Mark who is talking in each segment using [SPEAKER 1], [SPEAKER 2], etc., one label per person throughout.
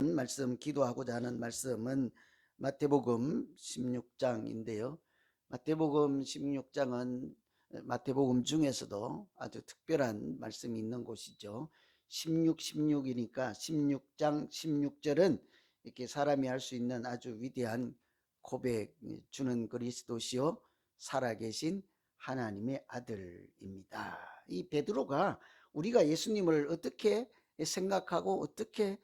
[SPEAKER 1] 말씀 기도하고자 하는 말씀은 마태복음 16장인데요. 마태복음 16장은 마태복음 중에서도 아주 특별한 말씀이 있는 곳이죠. 16, 16이니까 16장 16절은 이렇게 사람이 할 수 있는 아주 위대한 고백, 주는 그리스도시요 살아계신 하나님의 아들입니다. 이 베드로가 우리가 예수님을 어떻게 생각하고 어떻게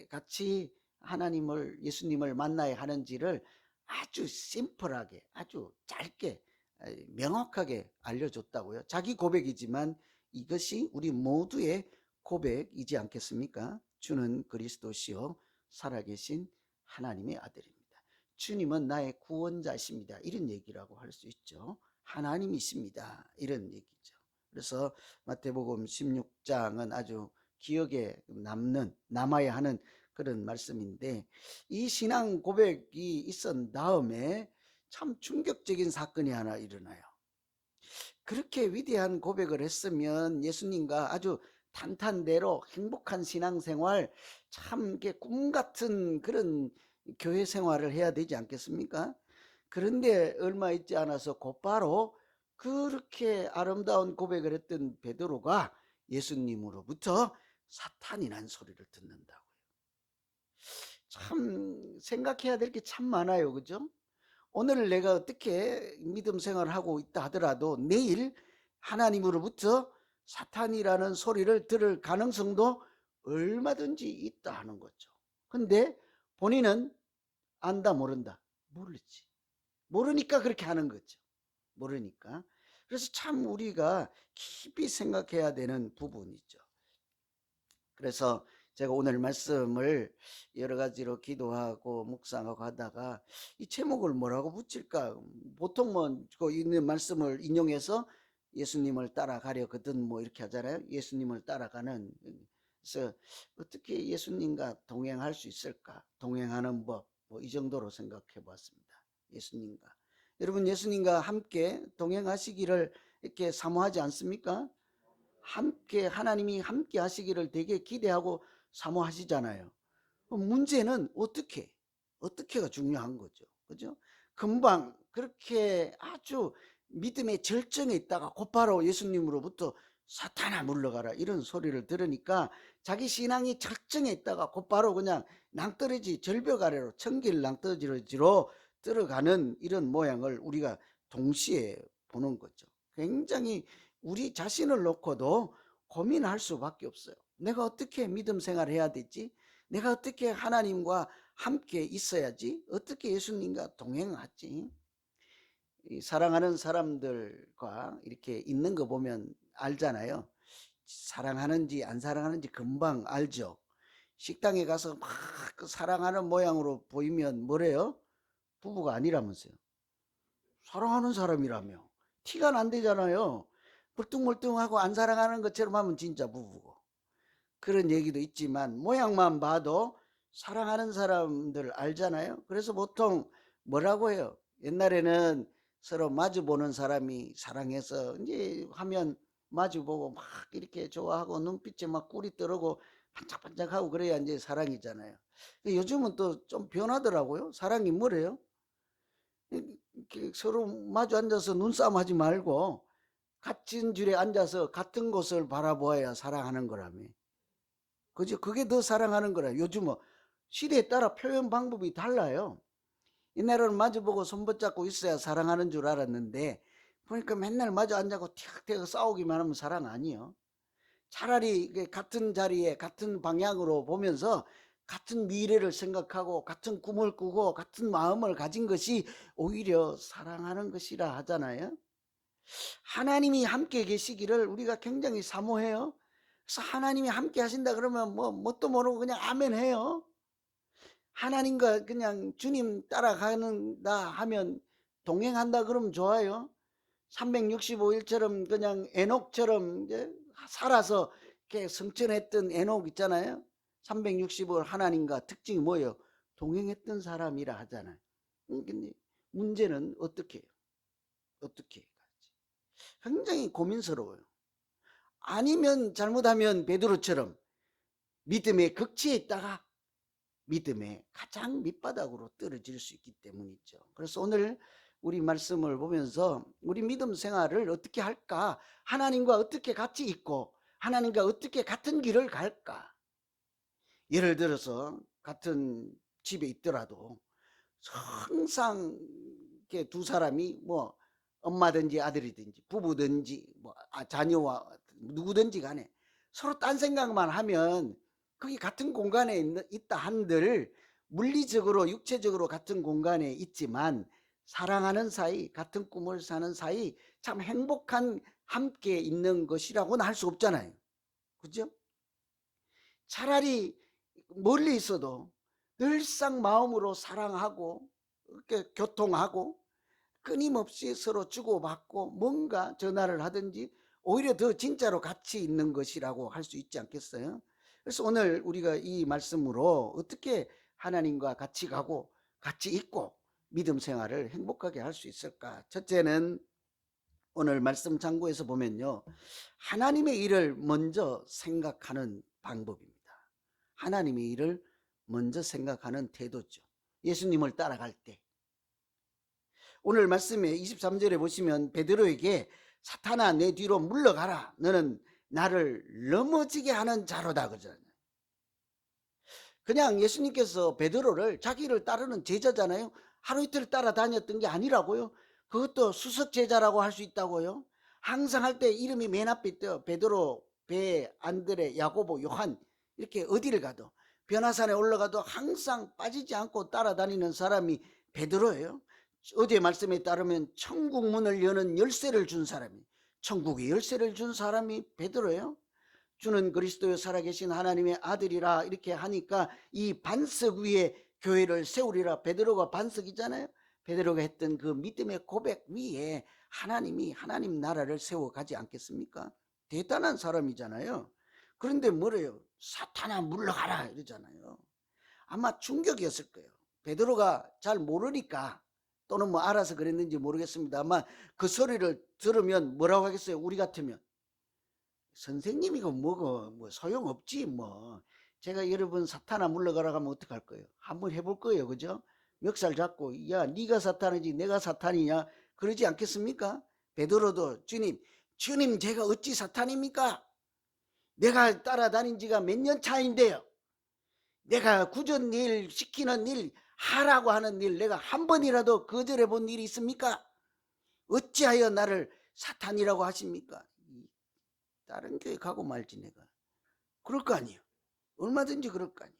[SPEAKER 1] 같이 하나님을, 예수님을 만나야 하는지를 아주 심플하게, 아주 짧게, 명확하게 알려줬다고요. 자기 고백이지만 이것이 우리 모두의 고백이지 않겠습니까? 주는 그리스도시요 살아계신 하나님의 아들입니다. 주님은 나의 구원자십니다. 이런 얘기라고 할 수 있죠. 하나님이십니다. 이런 얘기죠. 그래서 마태복음 16장은 아주 기억에 남아야 하는 그런 말씀인데, 이 신앙 고백이 있은 다음에 참 충격적인 사건이 하나 일어나요. 그렇게 위대한 고백을 했으면 예수님과 아주 탄탄대로 행복한 신앙생활, 참 꿈 같은 그런 교회 생활을 해야 되지 않겠습니까? 그런데 얼마 있지 않아서 곧바로 그렇게 아름다운 고백을 했던 베드로가 예수님으로부터 사탄이란 소리를 듣는다고요. 참 생각해야 될 게 참 많아요. 그죠? 오늘 내가 어떻게 믿음 생활을 하고 있다 하더라도 내일 하나님으로부터 사탄이라는 소리를 들을 가능성도 얼마든지 있다 하는 거죠. 근데 본인은 안다 모른다? 모르지. 모르니까 그렇게 하는 거죠. 모르니까. 그래서 참 우리가 깊이 생각해야 되는 부분이죠. 그래서 제가 오늘 말씀을 여러 가지로 기도하고 묵상하고 하다가 이 제목을 뭐라고 붙일까? 보통 그 있는 말씀을 인용해서 예수님을 따라가려거든 뭐 이렇게 하잖아요. 예수님을 따라가는. 그래서 어떻게 예수님과 동행할 수 있을까? 동행하는 법, 뭐 이 정도로 생각해 보았습니다. 예수님과. 여러분, 예수님과 함께 동행하시기를 이렇게 사모하지 않습니까? 함께, 하나님이 함께 하시기를 되게 기대하고 사모하시잖아요. 문제는 어떻게가 중요한 거죠. 그죠? 금방 그렇게 아주 믿음의 절정에 있다가 곧바로 예수님으로부터 사탄아 물러가라 이런 소리를 들으니까 자기 신앙이 절정에 있다가 곧바로 그냥 낭떠러지 절벽 아래로 천길 낭떠러지로 들어가는 이런 모양을 우리가 동시에 보는 거죠. 굉장히 우리 자신을 놓고도 고민할 수밖에 없어요. 내가 어떻게 믿음 생활을 해야 되지? 내가 어떻게 하나님과 함께 있어야지? 어떻게 예수님과 동행하지? 사랑하는 사람들과 이렇게 있는 거 보면 알잖아요. 사랑하는지 안 사랑하는지 금방 알죠. 식당에 가서 막 사랑하는 모양으로 보이면 뭐래요? 부부가 아니라면서요. 사랑하는 사람이라며. 티가 난대잖아요. 멀뚱멀뚱하고 안 사랑하는 것처럼 하면 진짜 부부고. 그런 얘기도 있지만 모양만 봐도 사랑하는 사람들 알잖아요. 그래서 보통 뭐라고 해요? 옛날에는 서로 마주보는 사람이 사랑해서 이제 하면 마주보고 막 이렇게 좋아하고 눈빛에 막 꿀이 떨어고 반짝반짝하고 그래야 이제 사랑이잖아요. 요즘은 또 좀 변하더라고요. 사랑이 뭐래요? 서로 마주 앉아서 눈싸움 하지 말고 같은 줄에 앉아서 같은 곳을 바라보아야 사랑하는 거라며. 그죠? 그게 더 사랑하는 거라. 요즘은 시대에 따라 표현 방법이 달라요. 옛날에는 마주보고 손 붙잡고 있어야 사랑하는 줄 알았는데 보니까 맨날 마주 앉아고 틱틱 싸우기만 하면 사랑 아니에요. 차라리 같은 자리에 같은 방향으로 보면서 같은 미래를 생각하고 같은 꿈을 꾸고 같은 마음을 가진 것이 오히려 사랑하는 것이라 하잖아요. 하나님이 함께 계시기를 우리가 굉장히 사모해요. 그래서 하나님이 함께 하신다 그러면 뭣도 모르고 그냥 아멘 해요. 하나님과 그냥 주님 따라가는다 하면 동행한다 그러면 좋아요. 365일처럼 그냥 에녹처럼 이제 살아서 이렇게 성천했던 에녹 있잖아요. 365일 하나님과 특징이 뭐예요? 동행했던 사람이라 하잖아요. 근데 문제는 어떻게 해요? 어떻게 가지? 굉장히 고민스러워요. 아니면 잘못하면 베드로처럼 믿음의 극치에 있다가 믿음의 가장 밑바닥으로 떨어질 수 있기 때문이죠. 그래서 오늘 우리 말씀을 보면서 우리 믿음 생활을 어떻게 할까? 하나님과 어떻게 같이 있고 하나님과 어떻게 같은 길을 갈까? 예를 들어서 같은 집에 있더라도 항상 이렇게 두 사람이 뭐 엄마든지 아들이든지 부부든지 뭐 자녀와 누구든지 간에 서로 딴 생각만 하면 거기 같은 공간에 있다 한들 물리적으로 육체적으로 같은 공간에 있지만 사랑하는 사이 같은 꿈을 사는 사이 참 행복한 함께 있는 것이라고는 할 수 없잖아요. 그죠? 차라리 멀리 있어도 늘상 마음으로 사랑하고 이렇게 교통하고 끊임없이 서로 주고받고 뭔가 전화를 하든지 오히려 더 진짜로 같이 있는 것이라고 할 수 있지 않겠어요? 그래서 오늘 우리가 이 말씀으로 어떻게 하나님과 같이 가고 같이 있고 믿음 생활을 행복하게 할 수 있을까? 첫째는 오늘 말씀 창구에서 보면요, 하나님의 일을 먼저 생각하는 방법입니다. 하나님의 일을 먼저 생각하는 태도죠. 예수님을 따라갈 때 오늘 말씀에 23절에 보시면 베드로에게 사탄아 내 뒤로 물러가라 너는 나를 넘어지게 하는 자로다 그러잖아요. 그냥 예수님께서 베드로를 자기를 따르는 제자잖아요. 하루 이틀 따라다녔던 게 아니라고요. 그것도 수석 제자라고 할 수 있다고요. 항상 할 때 이름이 맨 앞에 있대요. 베드로, 배, 안드레, 야고보, 요한 이렇게 어디를 가도 변화산에 올라가도 항상 빠지지 않고 따라다니는 사람이 베드로예요. 어제 말씀에 따르면 천국 문을 여는 열쇠를 준 사람이, 천국의 열쇠를 준 사람이 베드로예요. 주는 그리스도여 살아계신 하나님의 아들이라 이렇게 하니까 이 반석 위에 교회를 세우리라. 베드로가 반석이잖아요. 베드로가 했던 그 믿음의 고백 위에 하나님이 하나님 나라를 세워가지 않겠습니까? 대단한 사람이잖아요. 그런데 뭐래요? 사탄아 물러가라 이러잖아요. 아마 충격이었을 거예요. 베드로가 잘 모르니까 또는 뭐 알아서 그랬는지 모르겠습니다만 그 소리를 들으면 뭐라고 하겠어요? 우리 같으면 선생님이고 뭐고 뭐 소용없지 뭐. 제가 여러분 사탄아 물러가라고 하면 어떡할 거예요? 한번 해볼 거예요. 그죠? 멱살 잡고 야 네가 사탄이지 내가 사탄이냐 그러지 않겠습니까? 베드로도 주님 제가 어찌 사탄입니까? 내가 따라다닌 지가 몇 년 차인데요. 내가 굳은 일 시키는 일 하라고 하는 일 내가 한 번이라도 거절해 본 일이 있습니까? 어찌하여 나를 사탄이라고 하십니까? 다른 교회 가고 말지 내가. 그럴 거 아니에요. 얼마든지 그럴 거 아니에요.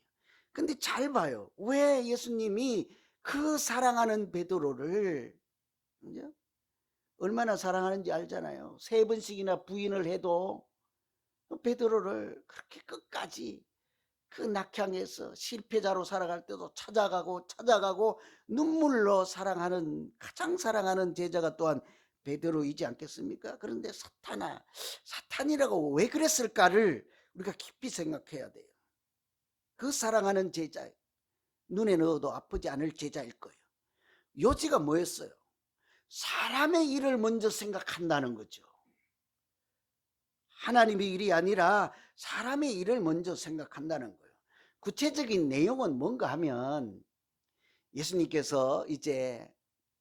[SPEAKER 1] 근데 잘 봐요. 왜 예수님이 그 사랑하는 베드로를 그죠? 얼마나 사랑하는지 알잖아요. 3번씩이나 부인을 해도 베드로를 그렇게 끝까지 그 낙향에서 실패자로 살아갈 때도 찾아가고 눈물로 사랑하는 가장 사랑하는 제자가 또한 베드로이지 않겠습니까? 그런데 사탄이라고 왜 그랬을까를 우리가 깊이 생각해야 돼요. 그 사랑하는 제자, 눈에 넣어도 아프지 않을 제자일 거예요. 요지가 뭐였어요? 사람의 일을 먼저 생각한다는 거죠. 하나님의 일이 아니라 사람의 일을 먼저 생각한다는 거예요. 구체적인 내용은 뭔가 하면 예수님께서 이제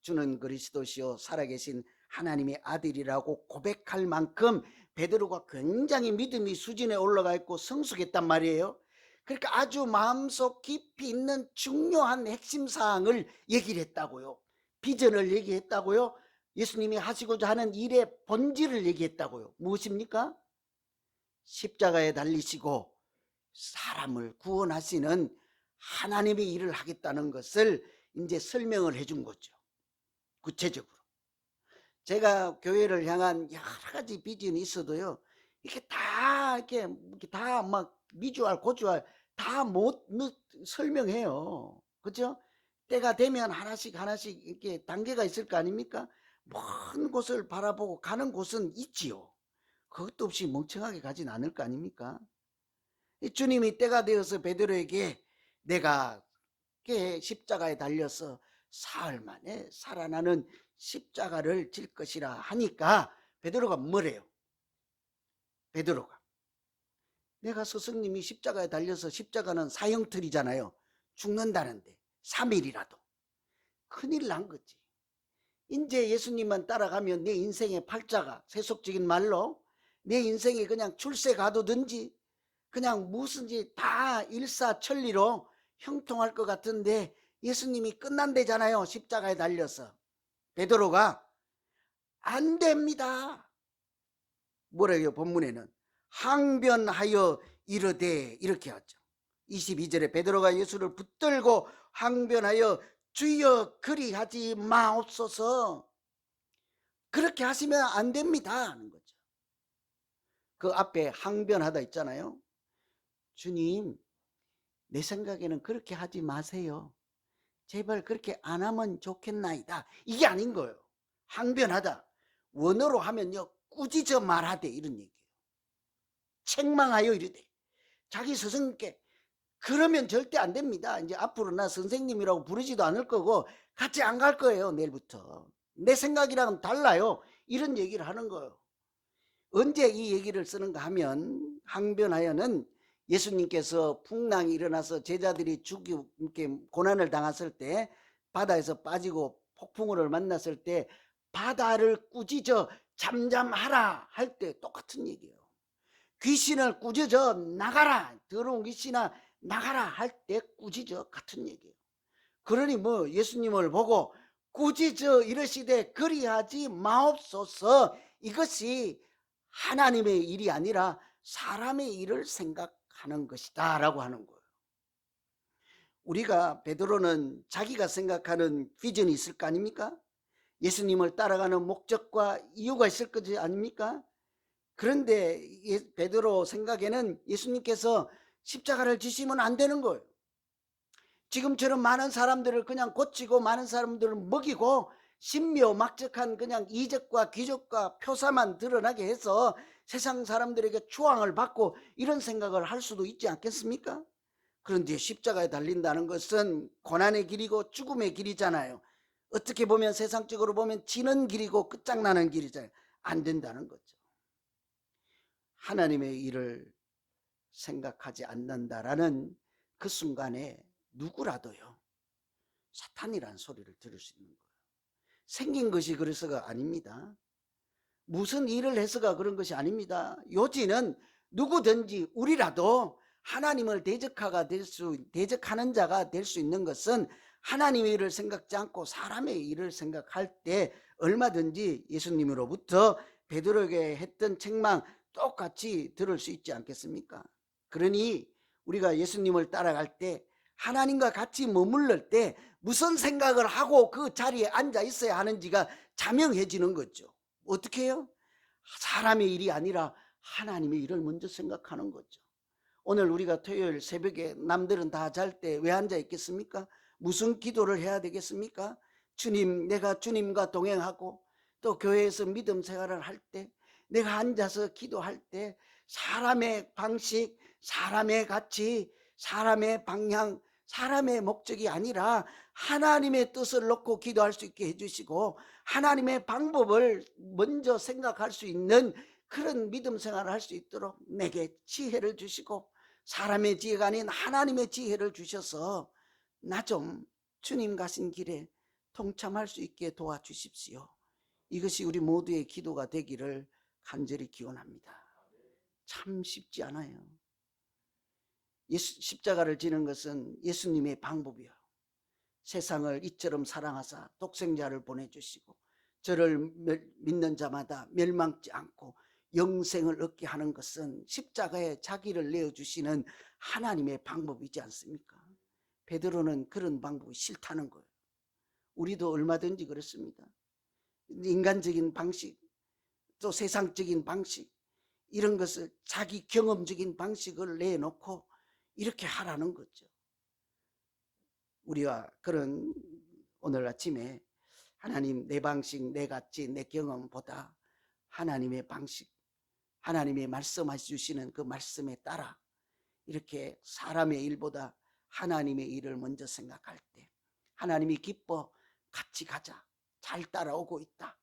[SPEAKER 1] 주는 그리스도시요 살아계신 하나님의 아들이라고 고백할 만큼 베드로가 굉장히 믿음이 수준에 올라가 있고 성숙했단 말이에요. 그러니까 아주 마음속 깊이 있는 중요한 핵심 사항을 얘기를 했다고요. 비전을 얘기했다고요. 예수님이 하시고자 하는 일의 본질을 얘기했다고요. 무엇입니까? 십자가에 달리시고 사람을 구원하시는 하나님의 일을 하겠다는 것을 이제 설명을 해준 거죠. 구체적으로. 제가 교회를 향한 여러 가지 비전이 있어도요. 이렇게 다 막 미주알 고주알 다 못 설명해요. 그렇죠? 때가 되면 하나씩 이렇게 단계가 있을 거 아닙니까? 먼 곳을 바라보고 가는 곳은 있지요. 그것도 없이 멍청하게 가진 않을 거 아닙니까? 주님이 때가 되어서 베드로에게 내가 십자가에 달려서 사흘 만에 살아나는 십자가를 질 것이라 하니까 베드로가 뭐래요? 베드로가 내가 스승님이 십자가에 달려서 십자가는 사형틀이잖아요. 죽는다는데 3일이라도 큰일 난 거지. 이제 예수님만 따라가면 내 인생의 팔자가, 세속적인 말로 내 인생이 그냥 출세 가도든지 그냥 무슨지 다 일사천리로 형통할 것 같은데 예수님이 끝난대잖아요. 십자가에 달려서. 베드로가 안 됩니다. 뭐래요? 본문에는 항변하여 이르되 이렇게 하죠. 22절에 베드로가 예수를 붙들고 항변하여 주여 그리하지 마옵소서. 그렇게 하시면 안 됩니다 하는 거죠. 그 앞에 항변하다 있잖아요. 주님, 내 생각에는 그렇게 하지 마세요. 제발 그렇게 안 하면 좋겠나이다. 이게 아닌 거예요. 항변하다. 원어로 하면요, 꾸짖어 말하되 이런 얘기예요. 책망하여 이르되. 자기 스승께 그러면 절대 안 됩니다. 이제 앞으로 나 선생님이라고 부르지도 않을 거고 같이 안 갈 거예요. 내일부터. 내 생각이랑은 달라요. 이런 얘기를 하는 거예요. 언제 이 얘기를 쓰는가 하면 항변하여는 예수님께서 풍랑이 일어나서 제자들이 죽게 고난을 당했을 때 바다에서 빠지고 폭풍우를 만났을 때 바다를 꾸짖어 잠잠하라 할 때 똑같은 얘기예요. 귀신을 꾸짖어 나가라, 더러운 귀신아 나가라 할 때 꾸짖어 같은 얘기예요. 그러니 뭐 예수님을 보고 꾸짖어 이르시되 그리하지 마옵소서, 이것이 하나님의 일이 아니라 사람의 일을 생각하는 것이다 라고 하는 거예요. 우리가 베드로는 자기가 생각하는 비전이 있을 거 아닙니까? 예수님을 따라가는 목적과 이유가 있을 거지 아닙니까? 그런데 베드로 생각에는 예수님께서 십자가를 지시면 안 되는 거예요. 지금처럼 많은 사람들을 그냥 고치고 많은 사람들을 먹이고 신묘막적한 그냥 이적과 기적과 표사만 드러나게 해서 세상 사람들에게 추앙을 받고 이런 생각을 할 수도 있지 않겠습니까? 그런데 십자가에 달린다는 것은 고난의 길이고 죽음의 길이잖아요. 어떻게 보면 세상적으로 보면 지는 길이고 끝장나는 길이잖아요. 안 된다는 거죠. 하나님의 일을 생각하지 않는다라는 그 순간에 누구라도요, 사탄이라는 소리를 들을 수 있는 거예요. 생긴 것이 그래서가 아닙니다. 무슨 일을 해서가 그런 것이 아닙니다. 요지는 누구든지 우리라도 하나님을 대적하는 자가 될 수 있는 것은 하나님의 일을 생각지 않고 사람의 일을 생각할 때 얼마든지 예수님으로부터 베드로에게 했던 책망 똑같이 들을 수 있지 않겠습니까? 그러니 우리가 예수님을 따라갈 때, 하나님과 같이 머물러 때 무슨 생각을 하고 그 자리에 앉아 있어야 하는지가 자명해지는 거죠. 어떻게 해요? 사람의 일이 아니라 하나님의 일을 먼저 생각하는 거죠. 오늘 우리가 토요일 새벽에 남들은 다 잘 때 왜 앉아 있겠습니까? 무슨 기도를 해야 되겠습니까? 주님, 내가 주님과 동행하고 또 교회에서 믿음 생활을 할 때, 내가 앉아서 기도할 때 사람의 방식, 사람의 가치, 사람의 방향, 사람의 목적이 아니라 하나님의 뜻을 놓고 기도할 수 있게 해주시고 하나님의 방법을 먼저 생각할 수 있는 그런 믿음 생활을 할 수 있도록 내게 지혜를 주시고 사람의 지혜가 아닌 하나님의 지혜를 주셔서 나 좀 주님 가신 길에 동참할 수 있게 도와주십시오. 이것이 우리 모두의 기도가 되기를 간절히 기원합니다. 참 쉽지 않아요. 십자가를 지는 것은 예수님의 방법이에요. 세상을 이처럼 사랑하사 독생자를 보내주시고 저를 믿는 자마다 멸망치 않고 영생을 얻게 하는 것은 십자가에 자기를 내어주시는 하나님의 방법이지 않습니까? 베드로는 그런 방법이 싫다는 거예요. 우리도 얼마든지 그렇습니다. 인간적인 방식, 또 세상적인 방식, 이런 것을 자기 경험적인 방식을 내놓고 이렇게 하라는 거죠. 우리와 그런 오늘 아침에 하나님, 내 방식, 내 가치, 내 경험보다 하나님의 방식, 하나님의 말씀해 주시는 그 말씀에 따라 이렇게 사람의 일보다 하나님의 일을 먼저 생각할 때 하나님이 기뻐, 같이 가자, 잘 따라오고 있다,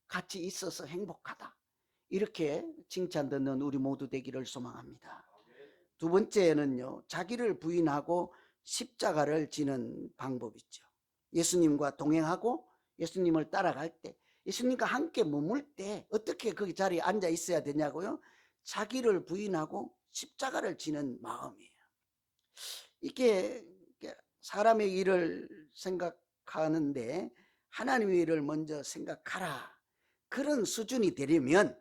[SPEAKER 1] 같이 있어서 행복하다, 이렇게 칭찬 듣는 우리 모두 되기를 소망합니다. 두 번째는요, 자기를 부인하고 십자가를 지는 방법이죠. 예수님과 동행하고 예수님을 따라갈 때, 예수님과 함께 머물 때 어떻게 그 자리에 앉아 있어야 되냐고요? 자기를 부인하고 십자가를 지는 마음이에요. 이게 사람의 일을 생각하는데 하나님의 일을 먼저 생각하라, 그런 수준이 되려면,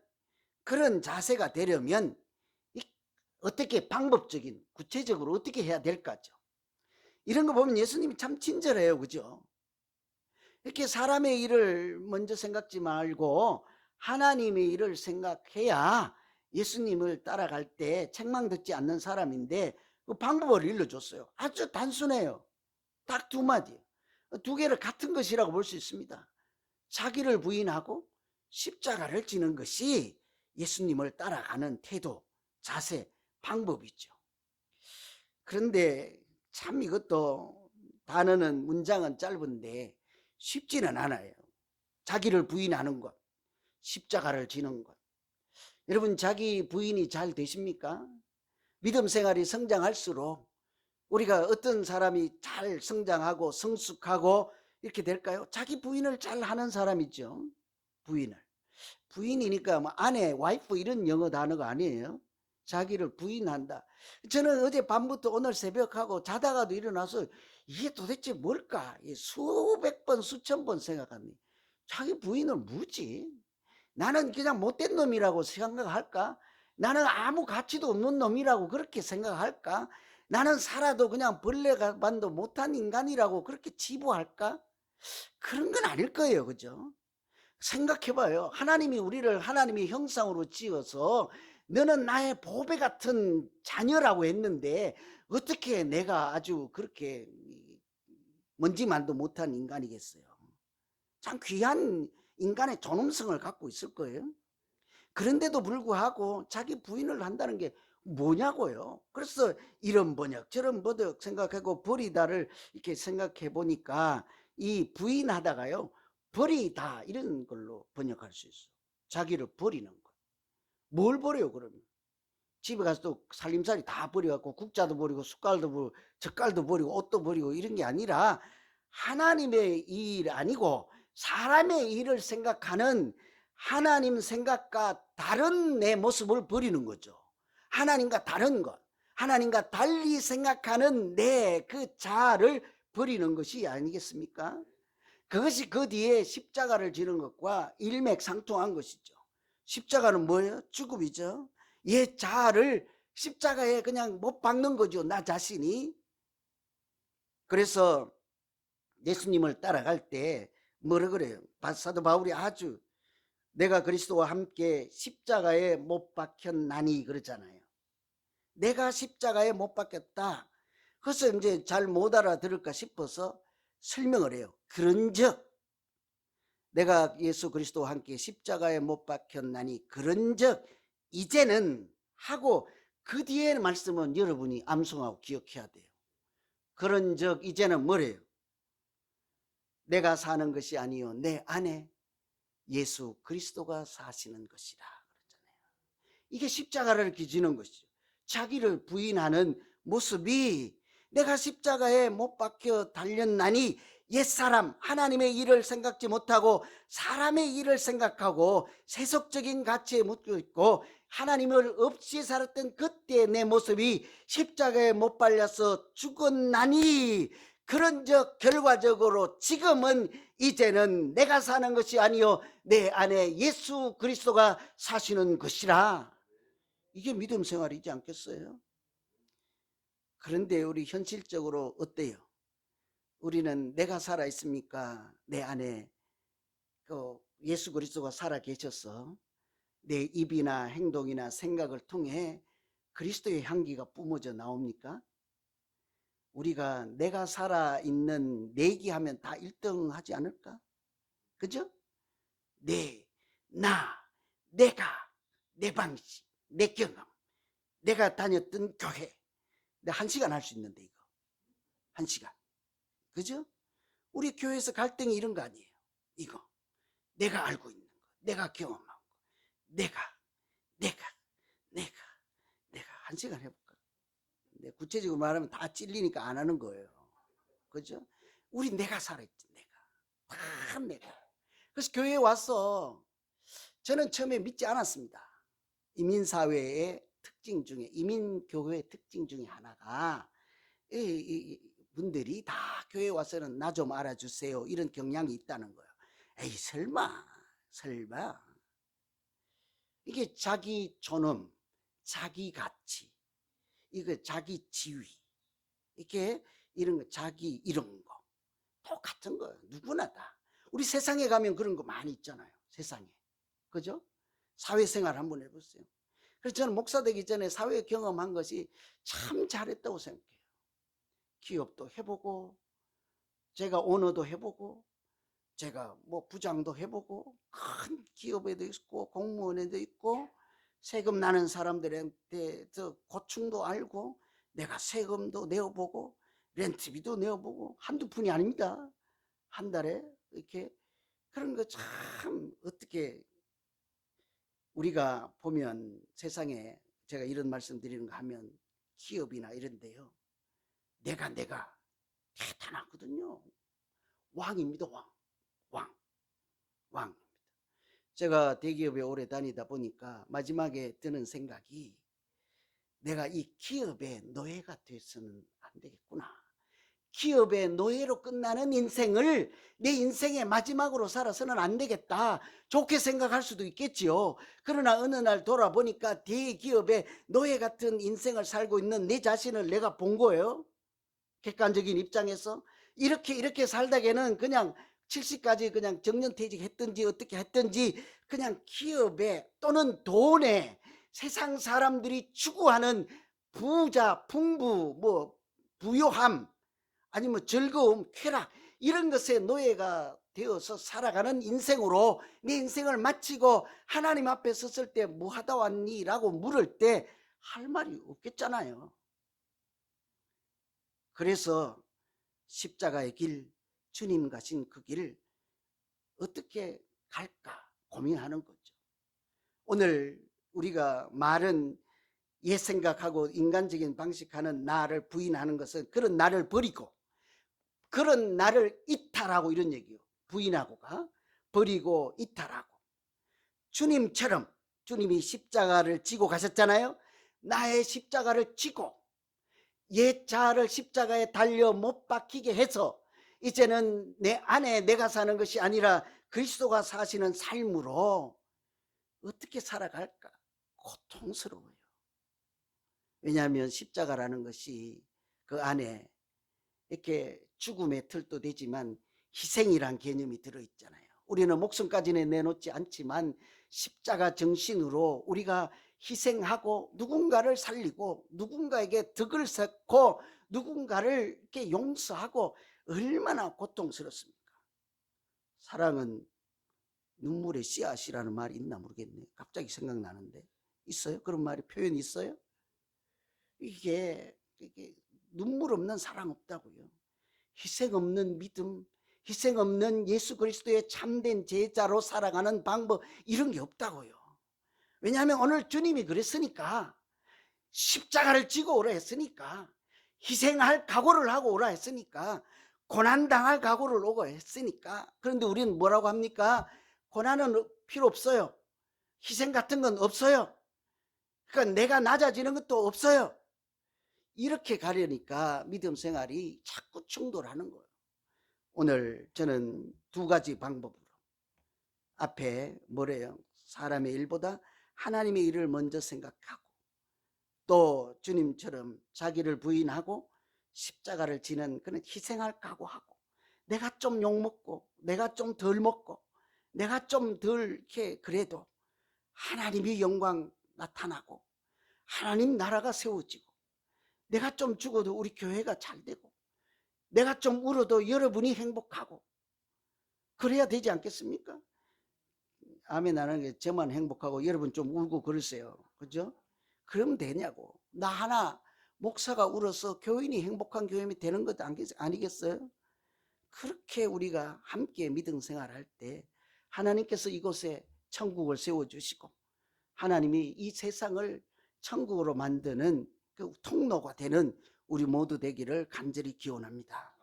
[SPEAKER 1] 그런 자세가 되려면 어떻게 방법적인, 구체적으로 어떻게 해야 될까죠. 이런 거 보면 예수님이 참 친절해요. 그죠? 이렇게 사람의 일을 먼저 생각지 말고 하나님의 일을 생각해야 예수님을 따라갈 때 책망 듣지 않는 사람인데, 그 방법을 일러줬어요. 아주 단순해요. 딱 두 마디, 두 개를 같은 것이라고 볼 수 있습니다. 자기를 부인하고 십자가를 지는 것이 예수님을 따라가는 태도, 자세, 방법이죠. 그런데 참 이것도 단어는, 문장은 짧은데 쉽지는 않아요. 자기를 부인하는 것, 십자가를 지는 것. 여러분, 자기 부인이 잘 되십니까? 믿음 생활이 성장할수록 우리가 어떤 사람이 잘 성장하고 성숙하고 이렇게 될까요? 자기 부인을 잘 하는 사람이죠. 부인을. 부인이니까 뭐 아내, 와이프 이런 영어 단어가 아니에요. 자기를 부인한다. 저는 어제 밤부터 오늘 새벽하고 자다가도 일어나서 이게 도대체 뭘까? 수백 번, 수천 번 생각합니다. 자기 부인을 뭐지? 나는 그냥 못된 놈이라고 생각할까? 나는 아무 가치도 없는 놈이라고 그렇게 생각할까? 나는 살아도 그냥 벌레반도 못한 인간이라고 그렇게 치부할까? 그런 건 아닐 거예요. 그죠? 생각해봐요. 하나님이 우리를 하나님의 형상으로 지어서 너는 나의 보배 같은 자녀라고 했는데 어떻게 내가 아주 그렇게 먼지만도 못한 인간이겠어요? 참 귀한 인간의 존엄성을 갖고 있을 거예요. 그런데도 불구하고 자기 부인을 한다는 게 뭐냐고요. 그래서 이런 번역 저런 번역 생각하고 버리다를 이렇게 생각해 보니까 이 부인하다가요, 버리다 이런 걸로 번역할 수 있어. 자기를 버리는 거. 뭘 버려요 그러면? 집에 가서 또 살림살이 다 버려갖고 국자도 버리고 숟갈도 버리고 젓갈도 버리고 옷도 버리고 이런 게 아니라 하나님의 일 아니고 사람의 일을 생각하는, 하나님 생각과 다른 내 모습을 버리는 거죠. 하나님과 다른 것, 하나님과 달리 생각하는 내 그 자아를 버리는 것이 아니겠습니까? 그것이 그 뒤에 십자가를 지는 것과 일맥상통한 것이죠. 십자가는 뭐예요? 죽음이죠. 옛 자아를 십자가에 그냥 못 박는 거죠, 나 자신이. 그래서 예수님을 따라갈 때 뭐라 그래요? 사도 바울이 아주 내가 그리스도와 함께 십자가에 못 박혔나니 그러잖아요. 내가 십자가에 못 박혔다. 그래서 이제 잘 못 알아들을까 싶어서 설명을 해요. 그런즉 내가 예수 그리스도와 함께 십자가에 못 박혔나니 그런즉 이제는 하고, 그 뒤에 말씀은 여러분이 암송하고 기억해야 돼요. 그런즉 이제는 뭐래요? 내가 사는 것이 아니요 내 안에 예수 그리스도가 사시는 것이라 그랬잖아요. 이게 십자가를 지는 것이죠. 자기를 부인하는 모습이, 내가 십자가에 못 박혀 달렸나니 옛사람, 하나님의 일을 생각지 못하고 사람의 일을 생각하고 세속적인 가치에 묻고 있고 하나님을 없이 살았던 그때 내 모습이 십자가에 못 박려서 죽었나니 그런즉 결과적으로 지금은 이제는 내가 사는 것이 아니요 내 안에 예수 그리스도가 사시는 것이라. 이게 믿음 생활이지 않겠어요? 그런데 우리 현실적으로 어때요? 우리는 내가 살아 있습니까? 내 안에 그 예수 그리스도가 살아 계셔서 내 입이나 행동이나 생각을 통해 그리스도의 향기가 뿜어져 나옵니까? 우리가 내가 살아있는 내기하면 다 1등 하지 않을까? 그죠? 내가, 내 방식, 내 경험, 내가 다녔던 교회. 내가 1시간 할 수 있는데 이거 1시간. 그죠? 우리 교회에서 갈등이 이런 거 아니에요. 이거 내가 알고 있는 거, 내가 경험한 거, 내가 1시간 해볼까? 되는데 구체적으로 말하면 다 찔리니까 안 하는 거예요. 그죠? 우리 내가 살아있지, 내가. 다 내가. 그래서 교회에 와서 저는 처음에 믿지 않았습니다. 이민사회의 특징 중에, 이민교회의 특징 중에 하나가 이 분들이 다 교회에 와서는 나 좀 알아주세요 이런 경향이 있다는 거예요. 에이 설마 이게 자기 존엄, 자기 가치, 이거 자기 지위, 이게 이런 거, 자기 이런 거 똑같은 거예요. 누구나 다. 우리 세상에 가면 그런 거 많이 있잖아요. 세상에. 그죠? 사회생활 한번 해보세요. 그래서 저는 목사 되기 전에 사회 경험한 것이 참 잘했다고 생각해요. 기업도 해보고, 제가 오너도 해보고, 제가 뭐 부장도 해보고, 큰 기업에도 있고, 공무원에도 있고, 세금 나는 사람들한테 저 고충도 알고, 내가 세금도 내어보고, 렌트비도 내어보고, 한두 푼이 아닙니다. 한 달에 이렇게. 그런 거 참 어떻게 우리가 보면 세상에, 제가 이런 말씀 드리는 거 하면 기업이나 이런 데요, 내가 대단하거든요. 왕입니다. 왕. 제가 대기업에 오래 다니다 보니까 마지막에 드는 생각이, 내가 이 기업의 노예가 돼서는 안 되겠구나. 기업의 노예로 끝나는 인생을 내 인생의 마지막으로 살아서는 안 되겠다. 좋게 생각할 수도 있겠지요. 그러나 어느 날 돌아보니까 대기업의 노예 같은 인생을 살고 있는 내 자신을 내가 본 거예요. 객관적인 입장에서 이렇게 살다가는 그냥 70까지 그냥 정년퇴직 했든지 어떻게 했든지 그냥 기업에 또는 돈에, 세상 사람들이 추구하는 부자, 풍부, 뭐 부요함, 아니면 즐거움, 쾌락, 이런 것에 노예가 되어서 살아가는 인생으로 내 인생을 마치고 하나님 앞에 섰을 때 뭐 하다 왔니? 라고 물을 때 할 말이 없겠잖아요. 그래서 십자가의 길, 주님 가신 그 길을 어떻게 갈까 고민하는 거죠. 오늘 우리가 말은 옛 생각하고 인간적인 방식하는 나를 부인하는 것은 그런 나를 버리고, 그런 나를 이탈하고, 이런 얘기요. 부인하고가 버리고 이탈하고, 주님처럼, 주님이 십자가를 지고 가셨잖아요. 나의 십자가를 지고 옛 자아를 십자가에 달려 못 박히게 해서 이제는 내 안에 내가 사는 것이 아니라 그리스도가 사시는 삶으로 어떻게 살아갈까 고통스러워요. 왜냐하면 십자가라는 것이 그 안에 이렇게 죽음의 틀도 되지만 희생이란 개념이 들어있잖아요. 우리는 목숨까지는 내놓지 않지만 십자가 정신으로 우리가 희생하고 누군가를 살리고 누군가에게 덕을 쌓고 누군가를 이렇게 용서하고, 얼마나 고통스럽습니까? 사랑은 눈물의 씨앗이라는 말이 있나 모르겠네요. 갑자기 생각나는데. 있어요? 그런 말이, 표현이 있어요? 이게 눈물 없는 사랑 없다고요. 희생 없는 믿음, 희생 없는 예수 그리스도의 참된 제자로 살아가는 방법, 이런 게 없다고요. 왜냐하면 오늘 주님이 그랬으니까, 십자가를 지고 오라 했으니까, 희생할 각오를 하고 오라 했으니까, 고난당할 각오를 오고 했으니까. 그런데 우리는 뭐라고 합니까? 고난은 필요 없어요. 희생 같은 건 없어요. 그러니까 내가 낮아지는 것도 없어요. 이렇게 가려니까 믿음 생활이 자꾸 충돌하는 거예요. 오늘 저는 두 가지 방법으로, 앞에 뭐래요? 사람의 일보다 하나님의 일을 먼저 생각하고, 또 주님처럼 자기를 부인하고 십자가를 지는 그런 희생할 각오하고, 내가 좀 욕먹고 내가 좀 덜 먹고 내가 좀 덜 이렇게 그래도 하나님의 영광 나타나고 하나님 나라가 세워지고, 내가 좀 죽어도 우리 교회가 잘 되고, 내가 좀 울어도 여러분이 행복하고, 그래야 되지 않겠습니까? 아멘 안 하는 게 저만 행복하고 여러분 좀 울고 그러세요. 그죠? 그러면 되냐고. 나 하나 목사가 울어서 교인이 행복한 교인이 되는 것도 아니겠어요? 그렇게 우리가 함께 믿음 생활할 때 하나님께서 이곳에 천국을 세워주시고, 하나님이 이 세상을 천국으로 만드는 그 통로가 되는 우리 모두 되기를 간절히 기원합니다.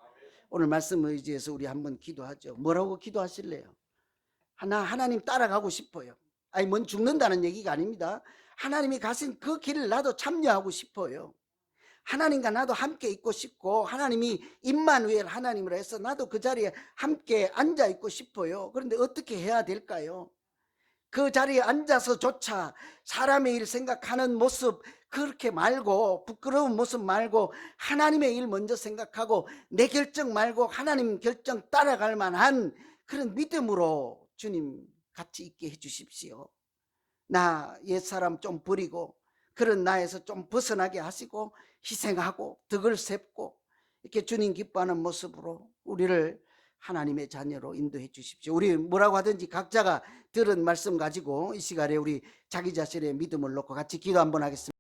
[SPEAKER 1] 오늘 말씀을 의지해서 우리 한번 기도하죠. 뭐라고 기도하실래요? 하나님 따라가고 싶어요. 아니, 뭔 죽는다는 얘기가 아닙니다. 하나님이 가신 그 길을 나도 참여하고 싶어요. 하나님과 나도 함께 있고 싶고, 하나님이 임마누엘 하나님으로 해서 나도 그 자리에 함께 앉아 있고 싶어요. 그런데 어떻게 해야 될까요? 그 자리에 앉아서조차 사람의 일 생각하는 모습 그렇게 말고, 부끄러운 모습 말고 하나님의 일 먼저 생각하고 내 결정 말고 하나님 결정 따라갈 만한 그런 믿음으로 주님 같이 있게 해 주십시오. 나 옛사람 좀 버리고 그런 나에서 좀 벗어나게 하시고 희생하고 덕을 세우고 이렇게 주님 기뻐하는 모습으로 우리를 하나님의 자녀로 인도해 주십시오. 우리 뭐라고 하든지 각자가 들은 말씀 가지고 이 시간에 우리 자기 자신의 믿음을 놓고 같이 기도 한번 하겠습니다.